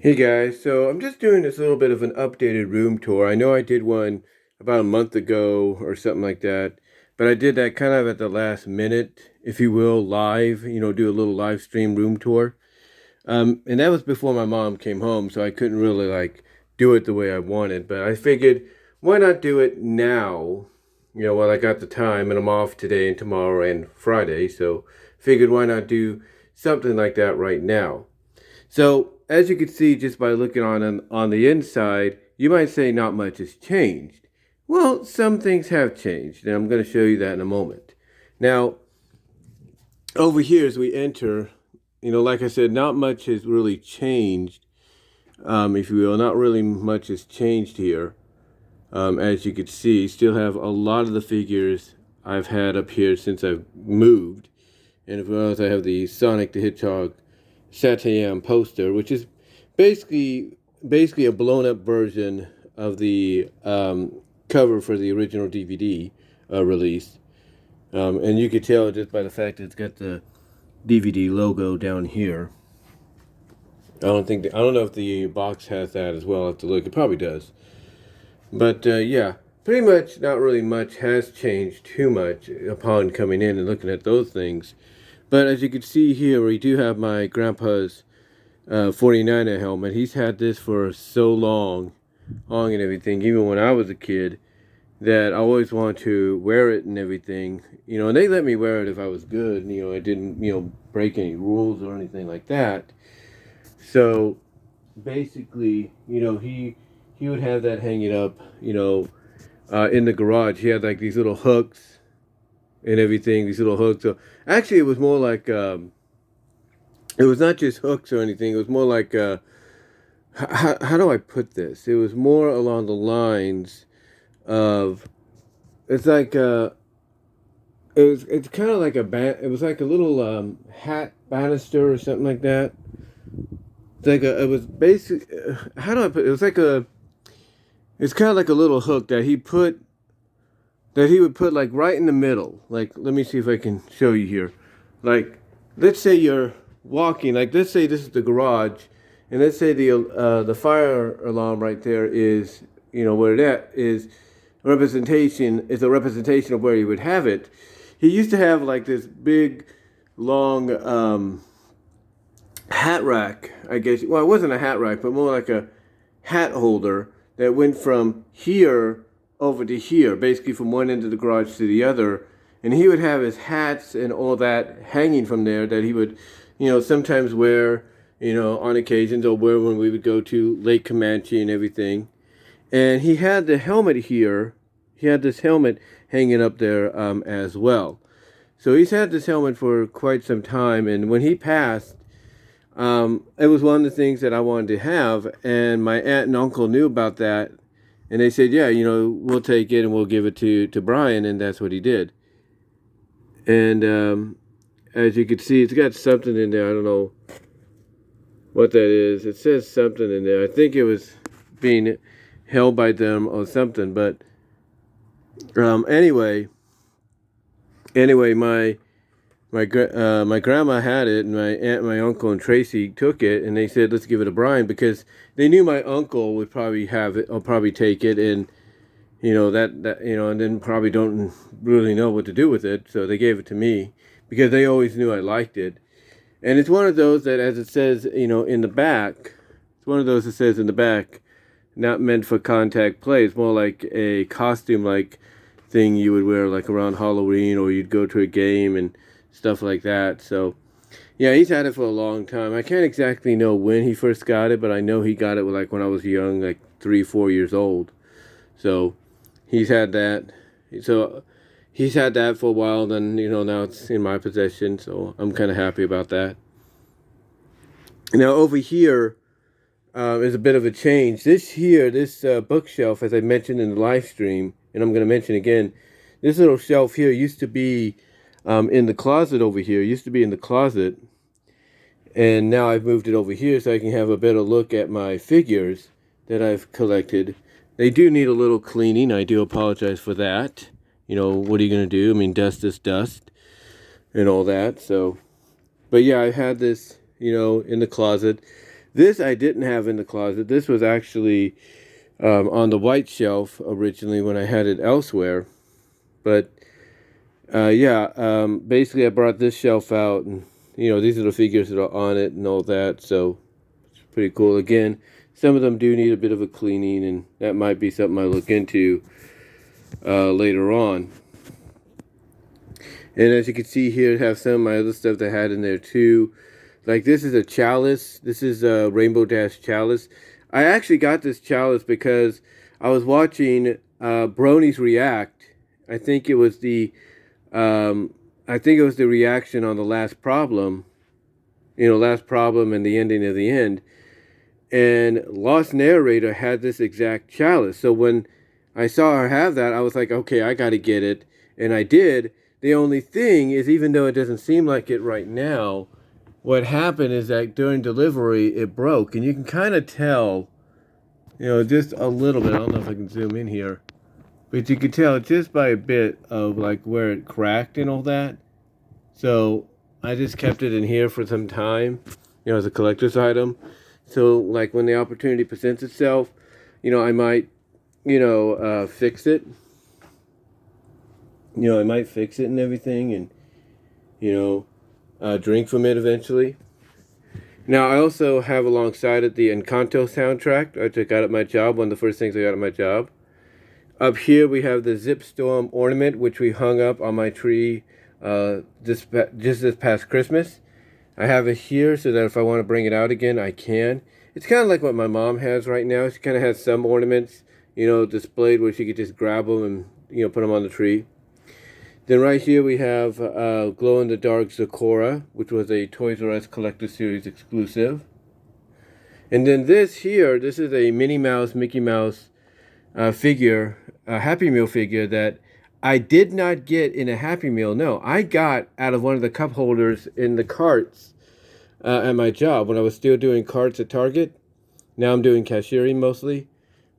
Hey guys, so I'm just doing this little bit of an updated room tour. I know I did one about a month ago or something like that, but I did that kind of at the last minute, if you will, live, do a little live stream room tour. And that was before my mom came home, so I couldn't really like do it the way I wanted, but I figured why not do it now, while I got the time and I'm off today and tomorrow and Friday, so figured why not do something like that right now. So, as you can see just by looking on the inside, you might say not much has changed. Well, some things have changed, and I'm going to show you that in a moment. Now, over here as we enter, like I said, not much has really changed, if you will. Not really much has changed here. As you can see, still have a lot of the figures I've had up here since I've moved. And as well as I have the Sonic the Hedgehog Satan poster, which is basically a blown up version of the cover for the original DVD release. And you could tell just by the fact that it's got the DVD logo down here. I don't know if the box has that as well. I'll have to look. It probably does. But yeah, pretty much not really much has changed too much upon coming in and looking at those things. But as you can see here, we do have my grandpa's 49er helmet. He's had this for so long and everything, even when I was a kid, that I always wanted to wear it and everything. And they let me wear it if I was good. I didn't, break any rules or anything like that. So basically, he would have that hanging up, in the garage. He had like these little hooks and everything, these little hooks. So actually, it was more like it was not just hooks or anything. It was more like how do I put this? It was more along the lines of it's like it's kind of like it was like a little hat banister or something like that. It's like it was basic. How do I put it? It was like it's kind of like a little hook that he would put like right in the middle. Like, let me see if I can show you here. Like, let's say you're walking. Like, let's say this is the garage, and let's say the fire alarm right there is, where that is representation is a representation of where he would have it. He used to have like this big, long hat rack, I guess. Well, it wasn't a hat rack, but more like a hat holder that went from here over to here, basically from one end of the garage to the other. And he would have his hats and all that hanging from there that he would, sometimes wear, on occasions, or wear when we would go to Lake Comanche and everything. And he had the helmet here. He had this helmet hanging up there as well. So he's had this helmet for quite some time. And when he passed, it was one of the things that I wanted to have. And my aunt and uncle knew about that. And they said, yeah, we'll take it and we'll give it to Brian. And that's what he did. And as you can see, it's got something in there. I don't know what that is. It says something in there. I think it was being held by them or something. But anyway, my grandma had it, and my aunt, my uncle, and Tracy took it, and they said, let's give it to Brian, because they knew my uncle would probably have it or probably take it, and and then probably don't really know what to do with it, so they gave it to me because they always knew I liked it. And it's one of those that, as it says, in the back, it's one of those that says in the back, not meant for contact play. It's more like a costume-like thing you would wear like around Halloween, or you'd go to a game and stuff like that. So yeah, he's had it for a long time. I can't exactly know when he first got it, but I know he got it like when I was young, like 3-4 years old. So he's had that. So he's had that for a while. Then now it's in my possession. So I'm kind of happy about that. Now over here is a bit of a change. This bookshelf, as I mentioned in the live stream, and I'm going to mention again, this little shelf here used to be in the closet over here. It used to be in the closet, and now I've moved it over here so I can have a better look at my figures that I've collected. They do need a little cleaning. I do apologize for that. What are you going to do? I mean, dust is dust and all that. So, but yeah, I had this, in the closet. This I didn't have in the closet. This was actually on the white shelf originally when I had it elsewhere. But yeah, basically I brought this shelf out, and these are the figures that are on it and all that. So it's pretty cool. Again, some of them do need a bit of a cleaning, and that might be something I look into later on. And as you can see here, I have some of my other stuff that I had in there too. Like this is a chalice. This is a Rainbow Dash chalice. I actually got this chalice because I was watching Bronies react. I think it was the reaction on the last problem. Last problem and the ending of the end. And Lost Narrator had this exact chalice. So when I saw her have that, I was like, okay, I got to get it. And I did. The only thing is, even though it doesn't seem like it right now, what happened is that during delivery, it broke. And you can kind of tell, just a little bit. I don't know if I can zoom in here. But you can tell just by a bit of like where it cracked and all that. So I just kept it in here for some time, as a collector's item. So like when the opportunity presents itself, I might, fix it. I might fix it and everything, and drink from it eventually. Now I also have alongside it the Encanto soundtrack I took out at my job. One of the first things I got at my job. Up here we have the Zip Storm ornament, which we hung up on my tree just this past Christmas. I have it here so that if I want to bring it out again, I can. It's kind of like what my mom has right now. She kind of has some ornaments, displayed where she could just grab them and, put them on the tree. Then right here we have glow-in-the-dark Zecora, which was a Toys R Us Collector Series exclusive. And then this is a Minnie Mouse, Mickey Mouse figure, a Happy Meal figure that I did not get in a Happy Meal. No, I got out of one of the cup holders in the carts at my job when I was still doing carts at Target. Now I'm doing cashiering mostly.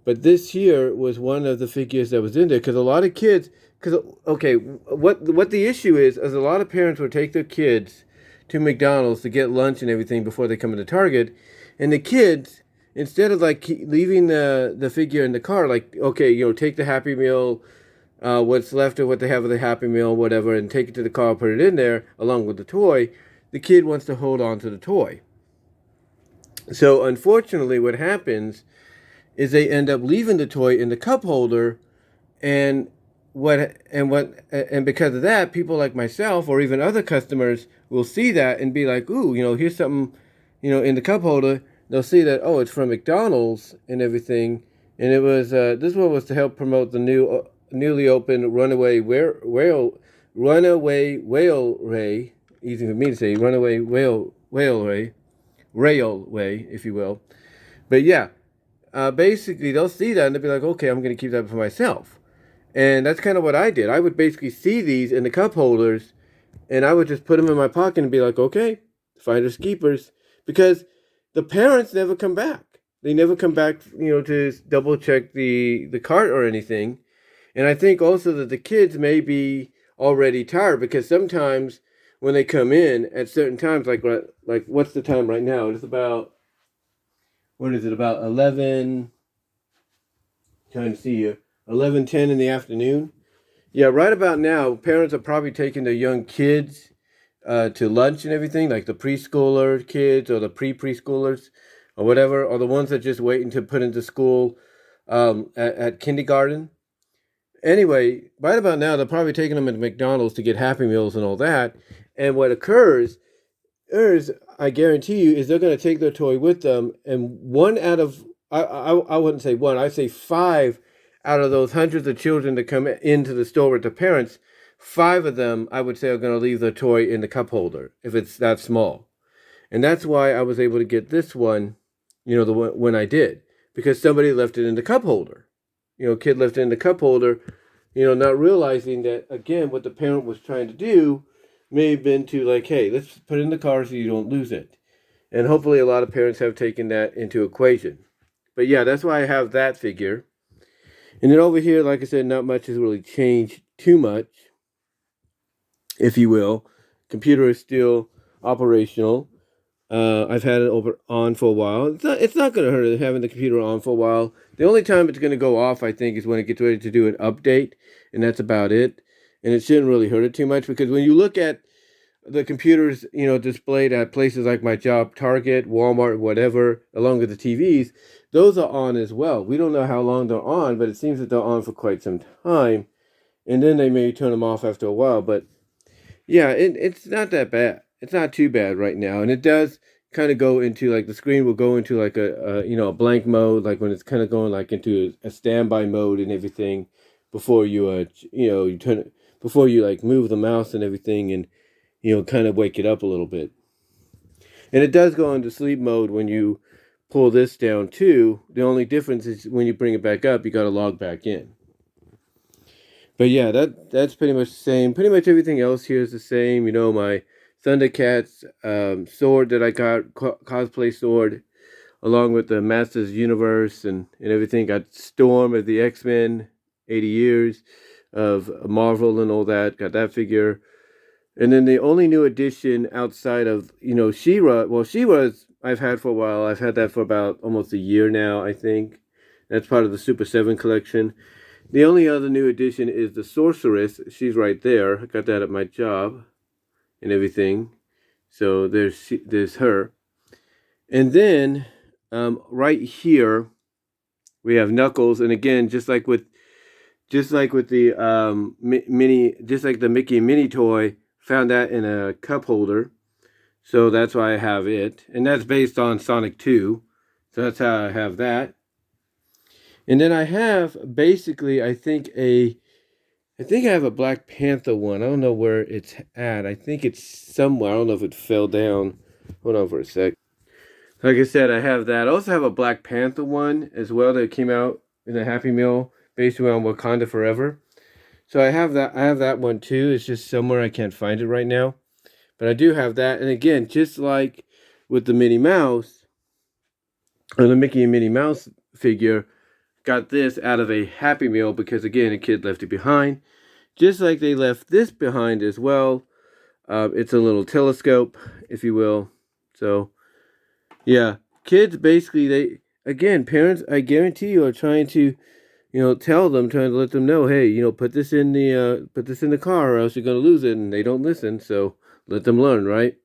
But this here was one of the figures that was in there because a lot of kids, what the issue is a lot of parents would take their kids to McDonald's to get lunch and everything before they come into Target. And the kids, instead of like leaving the figure in the car, like, okay, take the Happy Meal, what's left of what they have of the Happy Meal, whatever, and take it to the car, put it in there along with the toy, the kid wants to hold on to the toy. So unfortunately what happens is they end up leaving the toy in the cup holder, and because of that, people like myself or even other customers will see that and be like, ooh, here's something, in the cup holder. They'll see that, oh, it's from McDonald's and everything. And it was, this one was to help promote the newly opened Runaway Railway, easy for me to say, Railway, if you will. But yeah, basically they'll see that and they'll be like, okay, I'm going to keep that for myself. And that's kind of what I did. I would basically see these in the cup holders, and I would just put them in my pocket and be like, okay, finders keepers. Because the parents never come back. They never come back, to double check the cart or anything. And I think also that the kids may be already tired, because sometimes when they come in at certain times, like what's the time right now? It's about, what is it, about 11, trying to see here, 11:10 in the afternoon. Yeah, right about now, parents are probably taking their young kids to lunch and everything, like the preschooler kids or the preschoolers or whatever, or the ones that just waiting to put into school at kindergarten. Anyway, right about now, they're probably taking them into McDonald's to get Happy Meals and all that. And what occurs is, I guarantee you, is they're going to take their toy with them, and one out of, I wouldn't say one, I'd say 5 out of those hundreds of children that come into the store with their parents, 5 of them, I would say, are going to leave their toy in the cup holder if it's that small. And that's why I was able to get this one, the one when I did, because somebody left it in the cup holder. Kid left it in the cup holder, not realizing that, again, what the parent was trying to do may have been to like, hey, let's put it in the car so you don't lose it. And hopefully a lot of parents have taken that into equation. But yeah, that's why I have that figure. And then over here, like I said, not much has really changed too much, if you will. Computer is still operational. I've had it on for a while. It's not going to hurt having the computer on for a while. The only time it's going to go off, I think, is when it gets ready to do an update, and that's about it. And it shouldn't really hurt it too much because when you look at the computers, displayed at places like my job, Target, Walmart, whatever, along with the TVs, those are on as well. We don't know how long they're on, but it seems that they're on for quite some time. And then they may turn them off after a while. But yeah, it's not that bad. It's not too bad right now. And it does kind of go into like the screen will go into like a blank mode, like when it's kind of going like into a standby mode and everything before you turn it, before you like move the mouse and everything and kind of wake it up a little bit. And it does go into sleep mode when you pull this down too. The only difference is when you bring it back up, you got to log back in. But yeah, that's pretty much the same. Pretty much everything else here is the same. My Thundercats sword that I got, cosplay sword, along with the Masters Universe and everything. Got Storm of the X-Men, 80 years of Marvel and all that. Got that figure. And then the only new addition outside of, She-Ra, well, She-Ra's I've had for a while. I've had that for about almost a year now, I think. That's part of the Super 7 collection. The only other new addition is the Sorceress. She's right there. I got that at my job and everything. So there's her. And then right here we have Knuckles. And again, just like with the mini, just like the Mickey mini toy, found that in a cup holder. So that's why I have it. And that's based on Sonic 2. So that's how I have that. And then I have basically, I think I have a Black Panther one. I don't know where it's at. I think it's somewhere. I don't know if it fell down. Hold on for a sec. Like I said, I have that. I also have a Black Panther one as well that came out in a Happy Meal based around Wakanda Forever. So I have that. I have that one too. It's just somewhere I can't find it right now. But I do have that. And again, just like with the Minnie Mouse, or the Mickey and Minnie Mouse figure, got this out of a Happy Meal because, again, a kid left it behind. Just like they left this behind as well. It's a little telescope, if you will. So, yeah. Kids, basically, parents, I guarantee you, are trying to, tell them, trying to let them know, hey, put this in the car or else you're going to lose it. And they don't listen. So, let them learn, right?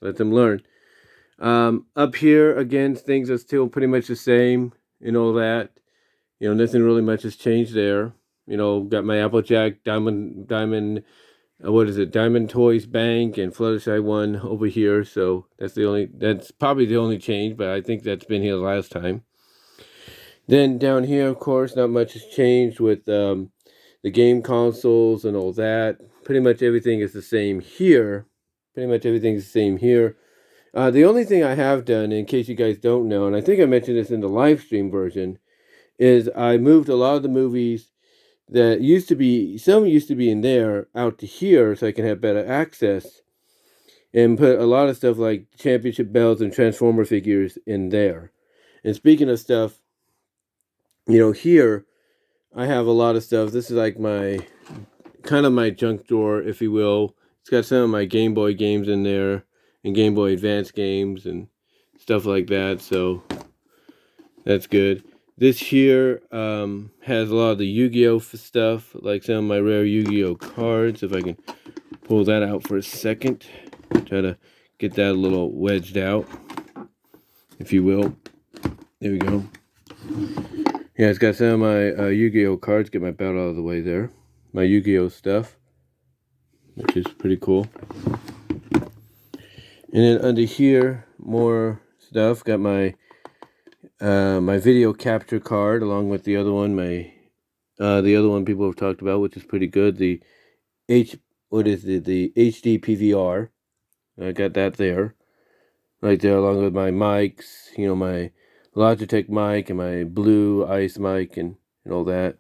Let them learn. Up here, again, things are still pretty much the same and all that. Nothing really much has changed there. Got my Applejack, Diamond, what is it? Diamond Toys Bank and Fluttershy one over here. So that's probably the only change, but I think that's been here last time. Then down here, of course, not much has changed with the game consoles and all that. Pretty much everything is the same here. The only thing I have done, in case you guys don't know, and I think I mentioned this in the live stream version, is I moved a lot of the movies that some used to be in there out to here so I can have better access, and put a lot of stuff like championship belts and Transformer figures in there. And speaking of stuff, here I have a lot of stuff. This is like my junk drawer, if you will. It's got some of my Game Boy games in there and Game Boy Advance games and stuff like that. So that's good. This here has a lot of the Yu-Gi-Oh stuff, like some of my rare Yu-Gi-Oh cards. If I can pull that out for a second. Try to get that a little wedged out, if you will. There we go. Yeah, it's got some of my Yu-Gi-Oh cards. Get my belt out of the way there. My Yu-Gi-Oh stuff, which is pretty cool. And then under here, more stuff. Got my my video capture card, along with the other one, the other one people have talked about, which is pretty good. The HD PVR. I got that there, right there, along with my mics. My Logitech mic and my Blue Ice mic and all that.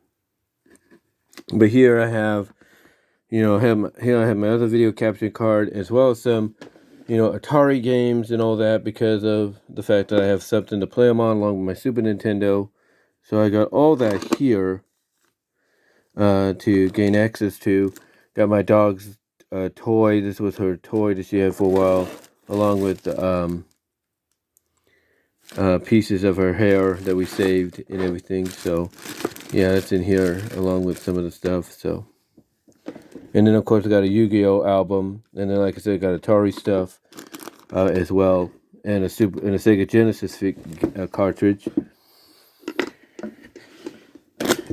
But here I have, I have my other video capture card, as well as some, Atari games and all that, because of the fact that I have something to play them on along with my Super Nintendo. So I got all that here to gain access to. Got my dog's toy. This was her toy that she had for a while, along with pieces of her hair that we saved and everything. So yeah, that's in here along with some of the stuff. So, and then of course I got a Yu-Gi-Oh album, and then like I said, I got Atari stuff as well, and a Sega Genesis cartridge.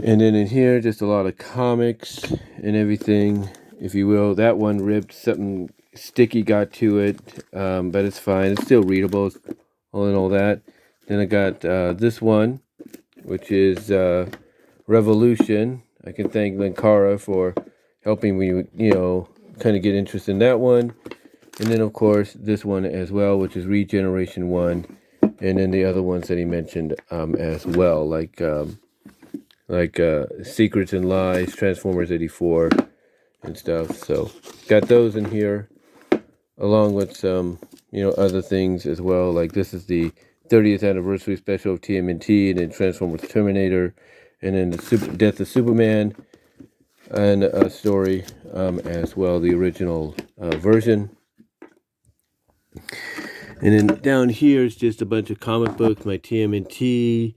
And then in here, just a lot of comics and everything, if you will. That one ripped, something sticky got to it, but it's fine. It's still readable, all in all that. Then I got this one, which is Revolution. I can thank Linkara for helping me, kind of get interest in that one. And then, of course, this one as well, which is Regeneration 1. And then the other ones that he mentioned as well, like Secrets and Lies, Transformers 84, and stuff. So, got those in here, along with some, other things as well. Like this is the 30th anniversary special of TMNT, and then Transformers Terminator, and then the Death of Superman, and a story as well, the original version. And then down here is just a bunch of comic books. My TMNT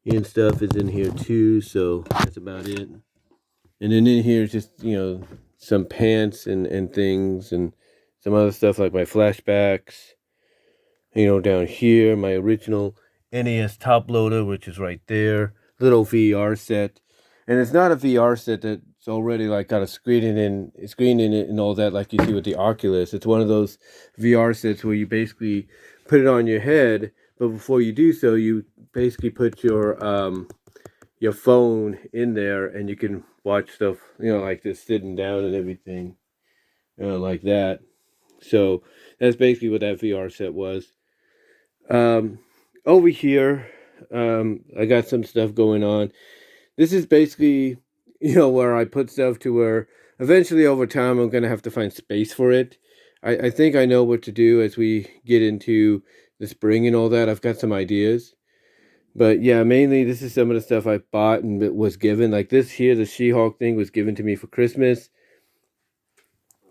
and stuff is in here too, so that's about it. And then in here is just, some pants and things, and some other stuff like my flashbacks. Down here, my original NES top loader, which is right there. Little VR set. And it's not a VR set that's already like got a screen in it and all that, like you see with the Oculus. It's one of those VR sets where you basically put it on your head, but before you do so, you basically put your phone in there, and you can watch stuff, like this sitting down and everything, like that. So that's basically what that VR set was. Over here, I got some stuff going on. This is basically, where I put stuff to where eventually over time I'm going to have to find space for it. I think I know what to do as we get into the spring and all that. I've got some ideas. But yeah, mainly this is some of the stuff I bought and it was given. Like this here, the She-Hulk thing was given to me for Christmas.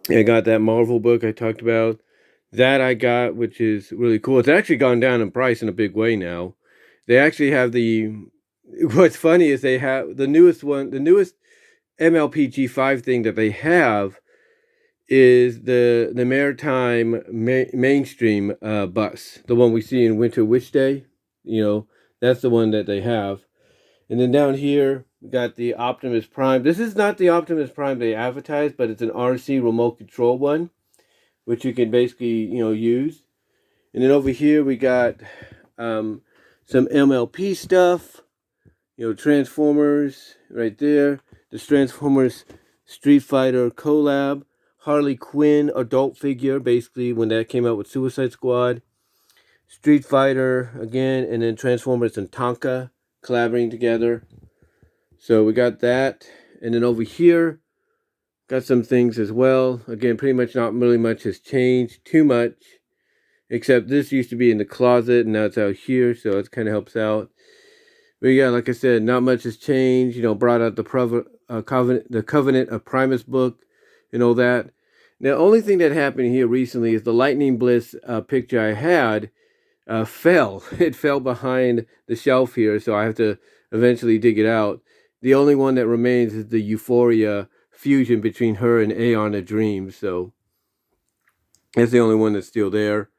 I got that Marvel book I talked about. That I got, which is really cool. It's actually gone down in price in a big way now. They actually have what's funny is they have the newest MLPG5 thing that they have is the Maritime Mainstream bus, the one we see in Winter Wish Day. That's the one that they have. And then down here, we got the Optimus Prime. This is not the Optimus Prime they advertised, but it's an RC remote control one, which you can basically, use. And then over here, we got some MLP stuff. Transformers right there. The Transformers Street Fighter collab. Harley Quinn adult figure, basically, when that came out with Suicide Squad. Street Fighter again, and then Transformers and Tonka collaborating together. So we got that. And then over here, got some things as well. Again, pretty much not really much has changed too much. Except this used to be in the closet, and now it's out here, so it kind of helps out. But yeah, like I said, not much has changed. Brought out the Covenant of Primus book and all that. Now, the only thing that happened here recently is the Lightning Bliss picture I had fell. It fell behind the shelf here, so I have to eventually dig it out. The only one that remains is the Euphoria fusion between her and Aeon of Dreams, so that's the only one that's still there.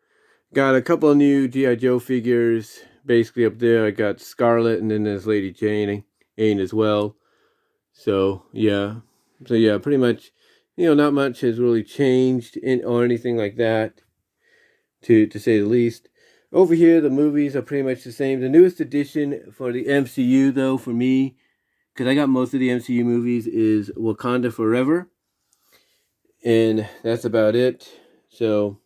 Got a couple of new G.I. Joe figures basically up there. I got Scarlet, and then there's Lady Jane as well. So yeah, pretty much, not much has really changed or anything like that, to say the least. Over here, the movies are pretty much the same. The newest addition for the MCU, though, for me, because I got most of the MCU movies, is Wakanda Forever. And that's about it. So,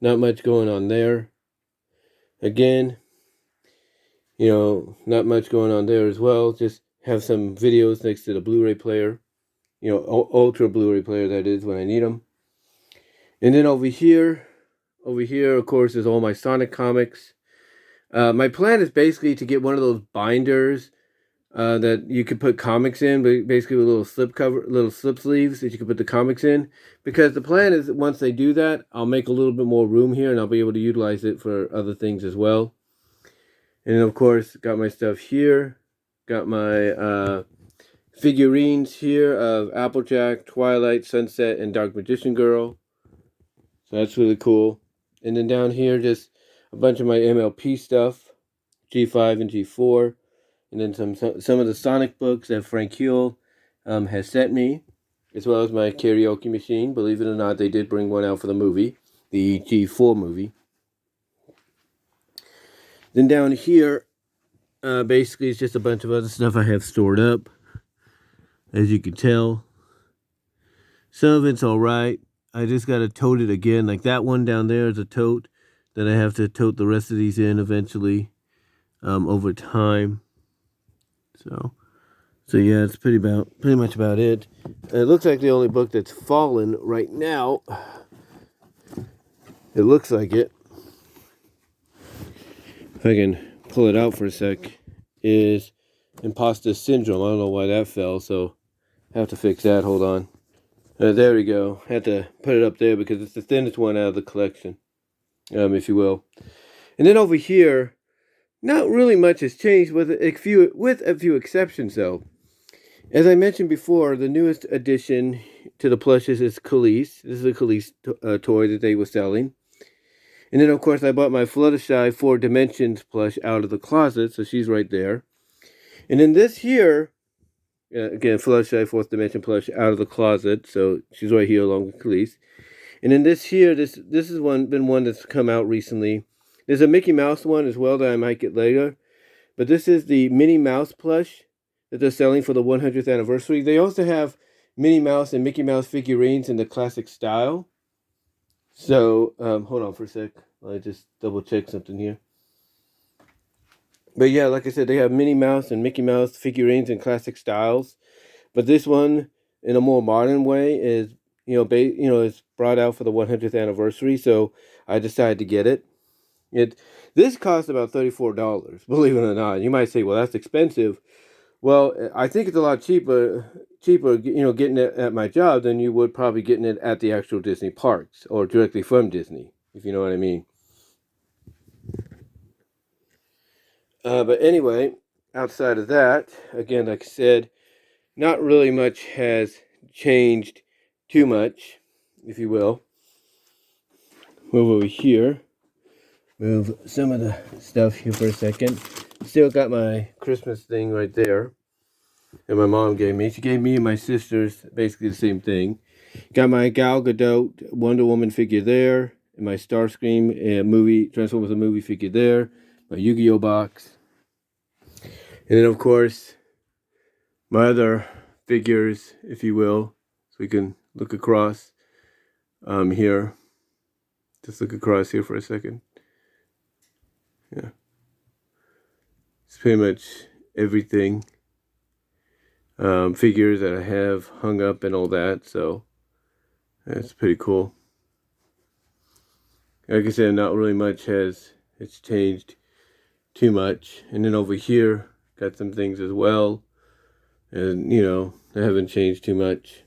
not much going on there. Again, not much going on there as well. Just have some videos next to the Blu-ray player. Ultra Blu-ray player, that is, when I need them. And then over here, of course, is all my Sonic comics. My plan is basically to get one of those binders that you could put comics in, but basically with little slip sleeves that you can put the comics in. Because the plan is that once they do that, I'll make a little bit more room here, and I'll be able to utilize it for other things as well. And of course, got my stuff here. Got my figurines here of Applejack, Twilight, Sunset, and Dark Magician Girl. So that's really cool. And then down here, just a bunch of my MLP stuff, G5 and G4. And then some of the Sonic books that Frank Hill has sent me, as well as my karaoke machine. Believe it or not, they did bring one out for the movie, the G4 movie. Then down here, basically it's just a bunch of other stuff I have stored up. As you can tell, some of it's alright. I just got to tote it again. Like that one down there is a tote that I have to tote the rest of these in eventually over time. So yeah, it's pretty much about it. It looks like the only book that's fallen right now, it looks like it, if I can pull it out for a sec, is Imposter Syndrome. I don't know why that fell, so I have to fix that. Hold on. There we go. I had to put it up there because it's the thinnest one out of the collection, if you will. And then over here, not really much has changed with a few exceptions, though. As I mentioned before, the newest addition to the plushes is Khalees. This is a Khalees toy that they were selling. And then, of course, I bought my Fluttershy 4 Dimensions plush out of the closet, so she's right there. And then this here, again, Fluttershy 4th Dimension plush out of the closet, so she's right here along with Khalees. And then this here, this is been one that's come out recently. There's a Mickey Mouse one as well that I might get later. But this is the Minnie Mouse plush that they're selling for the 100th anniversary. They also have Minnie Mouse and Mickey Mouse figurines in the classic style. So, hold on for a sec. I'll just double check something here. But yeah, like I said, they have Minnie Mouse and Mickey Mouse figurines in classic styles. But this one, in a more modern way, is is brought out for the 100th anniversary. So I decided to get it. This cost about $34, believe it or not. You might say, well, that's expensive. Well, I think it's a lot cheaper, getting it at my job than you would probably getting it at the actual Disney parks or directly from Disney, if you know what I mean. But anyway, outside of that, again, like I said, not really much has changed too much, if you will. Move over here. Move some of the stuff here for a second. Still got my Christmas thing right there that my mom gave me. She gave me and my sisters basically the same thing. Got my Gal Gadot Wonder Woman figure there, and my Starscream Transformers the movie figure there, my Yu-Gi-Oh box. And then, of course, my other figures, if you will. So we can look across here. Just look across here for a second. Yeah. It's pretty much everything. Figures that I have hung up and all that. So that's pretty cool. Like I said, not really much has changed too much. And then over here, got some things as well. And, they haven't changed too much.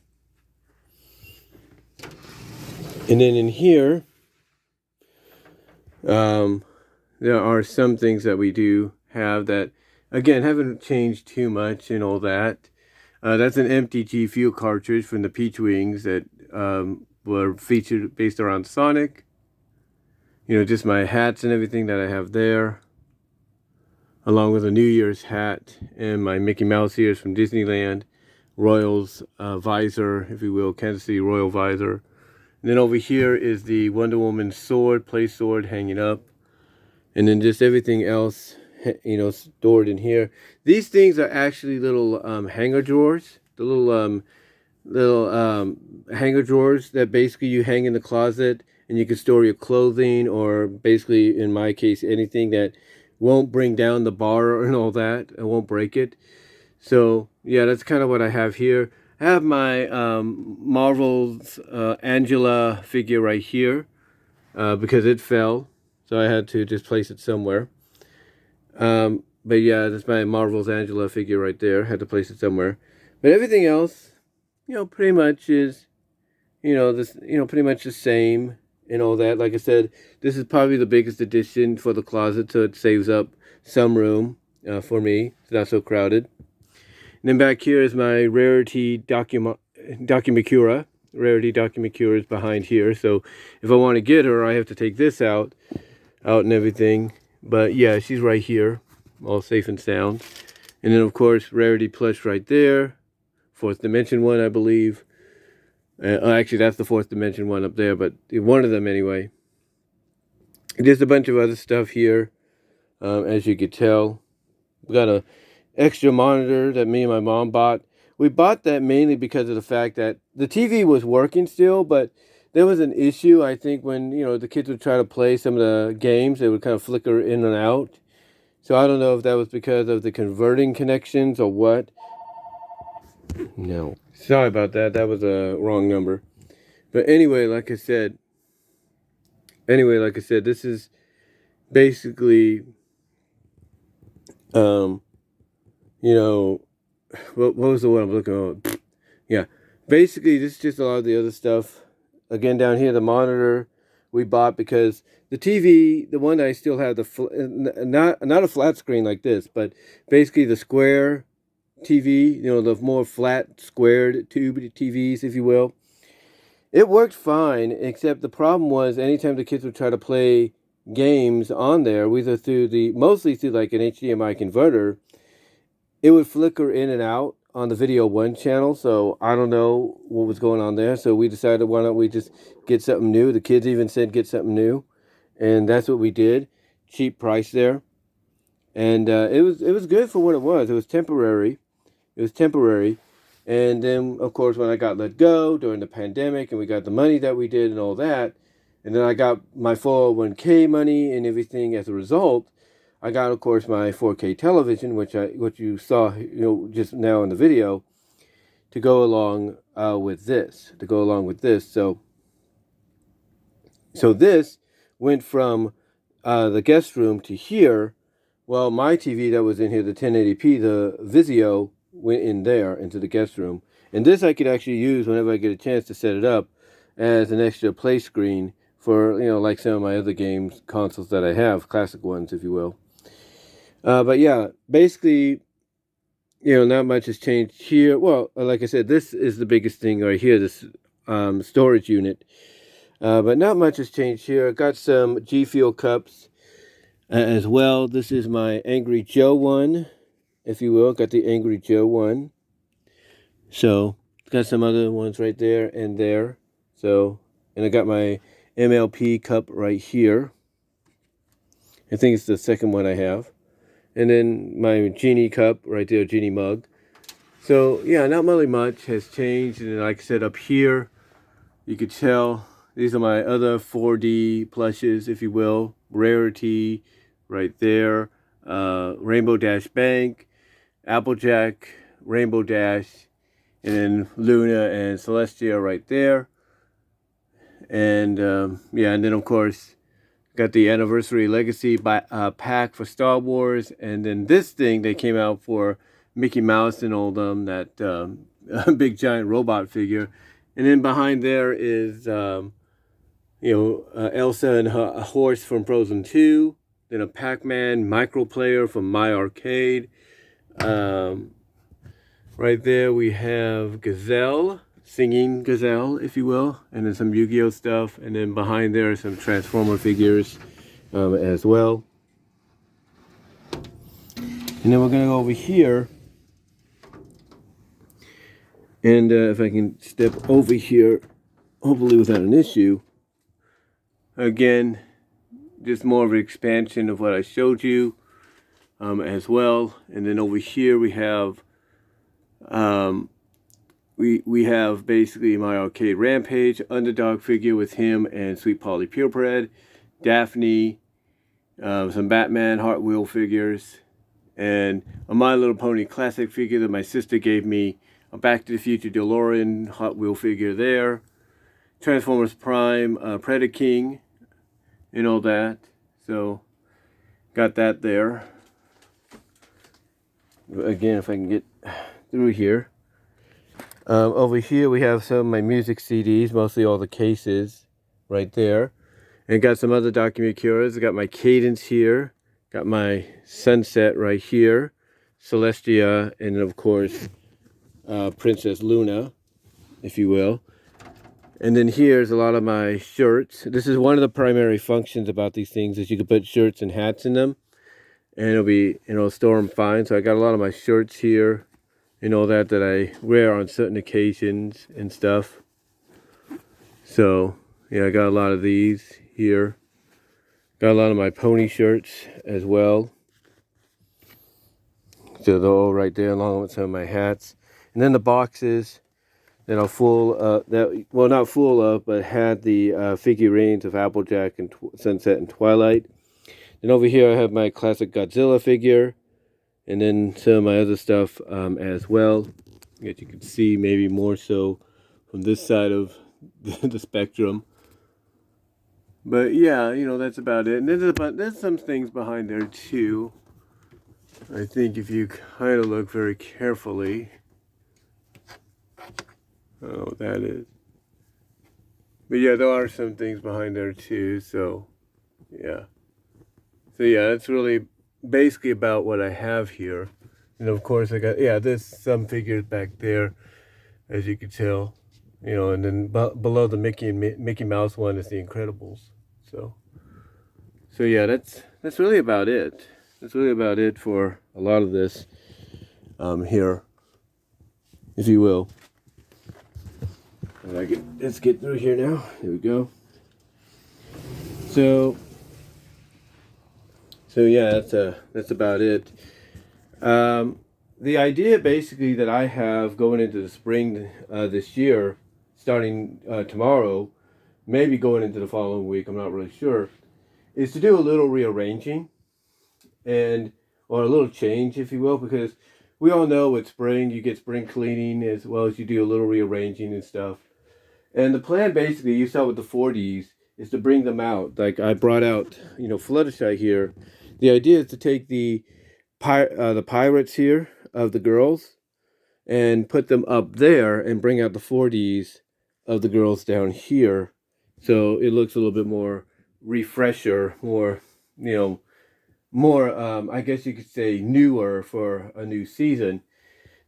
And then in here, there are some things that we do have that, again, haven't changed too much and all that. That's an empty G Fuel cartridge from the Peach Wings that were featured based around Sonic. Just my hats and everything that I have there, along with a New Year's hat and my Mickey Mouse ears from Disneyland, Royals visor, if you will, Kansas City Royal visor. And then over here is the Wonder Woman sword, play sword hanging up. And then just everything else, stored in here. These things are actually little hanger drawers. The little hanger drawers that basically you hang in the closet and you can store your clothing, or basically, in my case, anything that won't bring down the bar and all that. It won't break it. So, yeah, that's kind of what I have here. I have my Marvel's Angela figure right here because it fell. So I had to just place it somewhere. But yeah, that's my Marvel's Angela figure right there. Had to place it somewhere. But everything else, pretty much is, pretty much the same. and all that. Like I said, this is probably the biggest addition for the closet, so it saves up some room for me. It's not so crowded. And then back here is my Rarity Documacura. Rarity Documacura is behind here. So if I want to get her, I have to take this out and everything. But yeah, she's right here, all safe and sound. And then of course, Rarity Plush right there. Fourth Dimension one, I believe. Actually, that's the Fourth Dimension one up there, but one of them anyway. There's a bunch of other stuff here, as you could tell. We got a extra monitor that me and my mom bought. We bought that mainly because of the fact that the TV was working still, but there was an issue, I think, when, you know, the kids would try to play some of the games, they would kind of flicker in and out. So I don't know if that was because of the converting connections or what. No. Sorry about that. That was a wrong number. But anyway, like I said, this is basically, you know, what was the one I'm looking at? Yeah. Basically, this is just a lot of the other stuff. Again, down here, the monitor we bought because the TV, the one that I still have, not a flat screen like this, but basically the square TV, you know, the more flat, squared tube TVs, if you will. It worked fine, except the problem was anytime the kids would try to play games on there, mostly through like an HDMI converter, it would flicker in and out on the Video 1 channel. So I don't know what was going on there. So we decided, why don't we just get something new? The kids even said get something new, and that's what we did. Cheap price there, and it was good for what it was. It was temporary. And then, of course, when I got let go during the pandemic and we got the money that we did and all that, and then I got my 401k money and everything as a result, I got, of course, my 4K television, which you saw, you know, just now in the video, to go along with this. So this went from the guest room to here. Well, my TV that was in here, the 1080p, the Vizio, went in there into the guest room. And this I could actually use whenever I get a chance to set it up as an extra play screen for, you know, like some of my other games, consoles that I have, classic ones, if you will. But yeah, basically, you know, not much has changed here. Well, like I said, this is the biggest thing right here, this storage unit. But not much has changed here. I got some G Fuel cups as well. This is my Angry Joe one, if you will. Got the Angry Joe one. So, got some other ones right there and there. So, and I got my MLP cup right here. I think it's the second one I have. And then my Genie cup right there, Genie mug. So, yeah, not really much has changed. And like I said, up here, you could tell these are my other 4D plushes, if you will. Rarity right there. Rainbow Dash Bank, Applejack, Rainbow Dash, and then Luna and Celestia right there. And yeah, and then of course got the Anniversary Legacy pack for Star Wars, and then this thing they came out for Mickey Mouse and all them, that big giant robot figure. And then behind there is you know, Elsa and her horse from Frozen 2. Then a Pac-Man micro player from My Arcade. Right there we have Gazelle, singing Gazelle, if you will, and then some Yu-Gi-Oh stuff, and then behind there are some Transformer figures as well. And then we're gonna go over here, and if I can step over here, hopefully without an issue. Again, just more of an expansion of what I showed you as well. And then over here we have we have basically My Arcade Rampage, Underdog figure with him and Sweet Polly Purebred, Daphne, some Batman Hot Wheel figures, and a My Little Pony classic figure that my sister gave me, a Back to the Future DeLorean Hot Wheel figure there, Transformers Prime, Predaking, and all that. So, got that there. Again, if I can get through here. Over here we have some of my music CDs, mostly all the cases right there. And got some other Dakimakuras. I got my Cadence here. Got my Sunset right here. Celestia, and of course, Princess Luna, if you will. And then here's a lot of my shirts. This is one of the primary functions about these things, is you can put shirts and hats in them, and it'll store them fine. So I got a lot of my shirts here, and all that I wear on certain occasions and stuff. So yeah, I got a lot of these here. Got a lot of my pony shirts as well. So they're all right there, along with some of my hats. And then the boxes that are full, well, not full of, but had the figurines of Applejack and Sunset and Twilight. And over here I have my classic Godzilla figure, and then some of my other stuff as well. As you can see, maybe more so from this side of the spectrum. But yeah, that's about it. And there's some things behind there too. I think if you kind of look very carefully. I don't know what that is. But yeah, there are some things behind there too, so yeah. So yeah, that's really basically about what I have here. And of course I got, there's some figures back there, as you can tell. And then below the Mickey Mouse one is the Incredibles. So yeah, that's really about it. That's really about it for a lot of this here, if you will. Let's get through here now. Here we go. So yeah, that's about it. The idea basically that I have going into the spring this year, starting tomorrow, maybe going into the following week, I'm not really sure, is to do a little rearranging or a little change, if you will, because we all know with spring you get spring cleaning as well as you do a little rearranging and stuff. And the plan basically, you saw with the 40s, is to bring them out. Like I brought out, Fluttershy here. The idea is to take the pirates here of the girls and put them up there and bring out the 40s of the girls down here. So it looks a little bit more refresher, more, I guess you could say newer for a new season.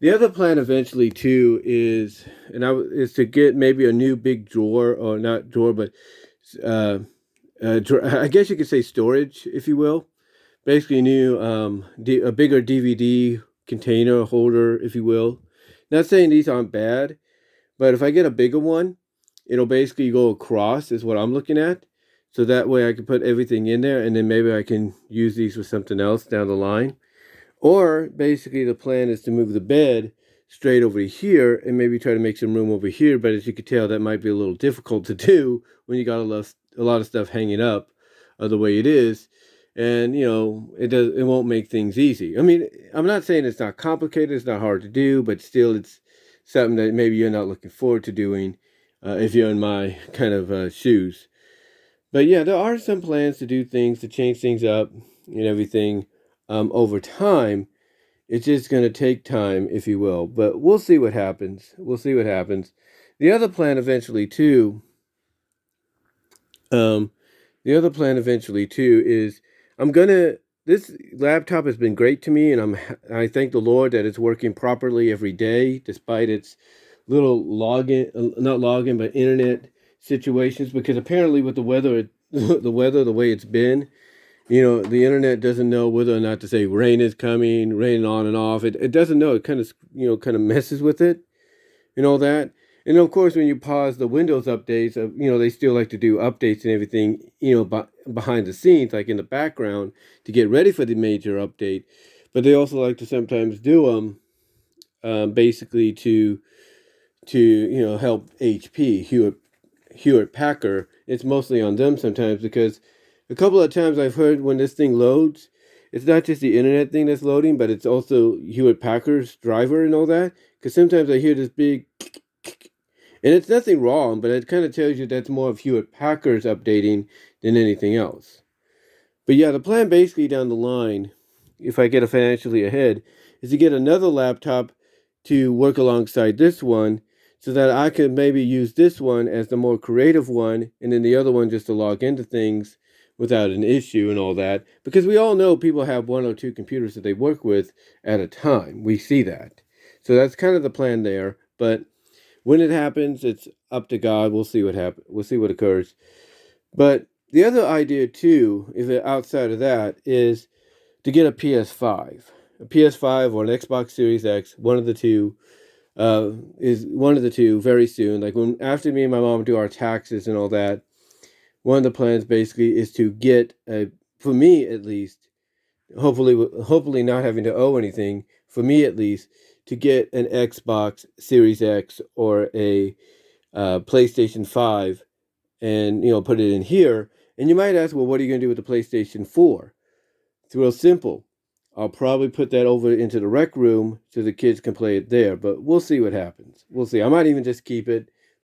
The other plan eventually too is to get maybe a new big drawer, or not drawer, but I guess you could say storage, if you will. Basically, a bigger DVD container holder, if you will. Not saying these aren't bad, but if I get a bigger one, it'll basically go across, is what I'm looking at. So that way I can put everything in there, and then maybe I can use these for something else down the line. Or basically the plan is to move the bed straight over here and maybe try to make some room over here. But as you can tell, that might be a little difficult to do when you got a lot of stuff hanging up the way it is. And, it won't make things easy. I mean, I'm not saying it's not complicated, it's not hard to do, but still it's something that maybe you're not looking forward to doing if you're in my kind of shoes. But yeah, there are some plans to do things, to change things up and everything over time. It's just going to take time, if you will. But we'll see what happens. The other plan eventually, too, is this laptop has been great to me, and I thank the Lord that it's working properly every day, despite its little but internet situations, because apparently with the weather, the way it's been, the internet doesn't know whether or not to say rain is coming, rain on and off. It doesn't know. It kind of messes with it and all that. And of course, when you pause the Windows updates, they still like to do updates and everything, behind the scenes, like in the background, to get ready for the major update. But they also like to sometimes do them, basically to help HP, Hewlett Packard. It's mostly on them sometimes, because a couple of times I've heard when this thing loads, it's not just the internet thing that's loading, but it's also Hewlett Packard's driver and all that. Because sometimes I hear this big, and it's nothing wrong, but it kind of tells you that's more of Hewlett Packard's updating than anything else. But yeah, the plan basically down the line, if I get financially ahead, is to get another laptop to work alongside this one, so that I could maybe use this one as the more creative one, and then the other one just to log into things without an issue and all that. Because we all know people have one or two computers that they work with at a time. We see that. So that's kind of the plan there. But when it happens, it's up to God. We'll see what happens. We'll see what occurs. But the other idea too, if it, outside of that, is to get a PS5, a PS5 or an Xbox Series X, one of the two, is one of the two very soon. Like when after me and my mom do our taxes and all that, one of the plans basically is to get a, for me at least, hopefully not having to owe anything, for me at least, to get an Xbox Series X or a PlayStation 5 and put it in here. And you might ask, well, what are you going to do with the PlayStation 4? It's real simple. I'll probably put that over into the rec room so the kids can play it there, but we'll see what happens. We'll see. I might even just keep it